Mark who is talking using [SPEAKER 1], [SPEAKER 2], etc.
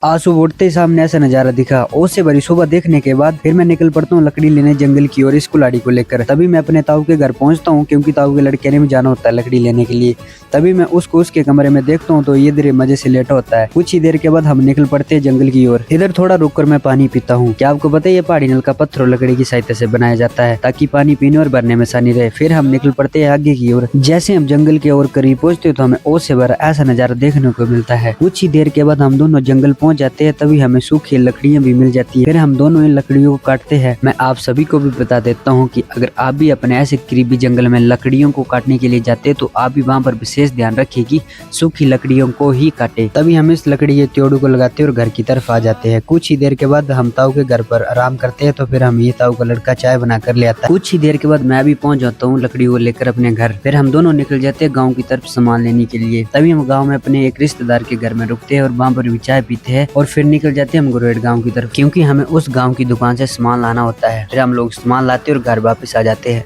[SPEAKER 1] आज सुबह उठते ही सामने ऐसा नजारा दिखा। ओस से भरी सुबह देखने के बाद फिर मैं निकल पड़ता हूँ लकड़ी लेने जंगल की ओर, इस कुल्हाड़ी को लेकर। तभी मैं अपने ताऊ के घर पहुंचता हूँ क्योंकि ताऊ के लड़के ने भी जाना होता है लकड़ी लेने के लिए। तभी मैं उसको उसके कमरे में देखता हूँ तो ये इधर मजे से लेटा होता है। कुछ ही देर के बाद हम निकल पड़ते हैं जंगल की ओर। इधर थोड़ा रुककर मैं पानी पीता हूँ। क्या आपको पता है ये पहाड़ी नल का पत्थर और लकड़ी की सहायता से बनाया जाता है ताकि पानी पीने और भरने में आसानी रहे। फिर हम निकल पड़ते हैं आगे की ओर। जैसे हम जंगल के ओर करीब पहुंचते तो हमें ओस से भरा ऐसा नजारा देखने को मिलता है। कुछ ही देर के बाद हम दोनों जंगल पहुंच जाते हैं। तभी हमें सूखी लकड़ियां भी मिल जाती है। फिर हम दोनों इन लकड़ियों को काटते हैं। मैं आप सभी को भी बता देता हूँ कि अगर आप भी अपने ऐसे करीबी जंगल में लकड़ियों को काटने के लिए जाते तो आप भी वहाँ पर विशेष ध्यान रखिए कि सूखी लकड़ियों को ही काटे। तभी हम इस लकड़ी के त्योड़ू को लगाते और घर की तरफ आ जाते हैं। कुछ ही देर के बाद हम ताऊ के घर पर आराम करते हैं तो फिर हम ये ताऊ का लड़का चाय बना कर ले आता है। कुछ ही देर के बाद मैं भी पहुंच जाता हूँ लकड़ियों को लेकर अपने घर। फिर हम दोनों निकल जाते हैं गाँव की तरफ सामान लेने के लिए। तभी हम गाँव में अपने एक रिश्तेदार के घर में रुकते हैं और वहाँ पर भी चाय पीते हैं और फिर निकल जाते हैं हम गुरुएट गाँव की तरफ, क्योंकि हमें उस गाँव की दुकान से सामान लाना होता है। फिर हम लोग सामान लाते और घर वापस आ जाते हैं।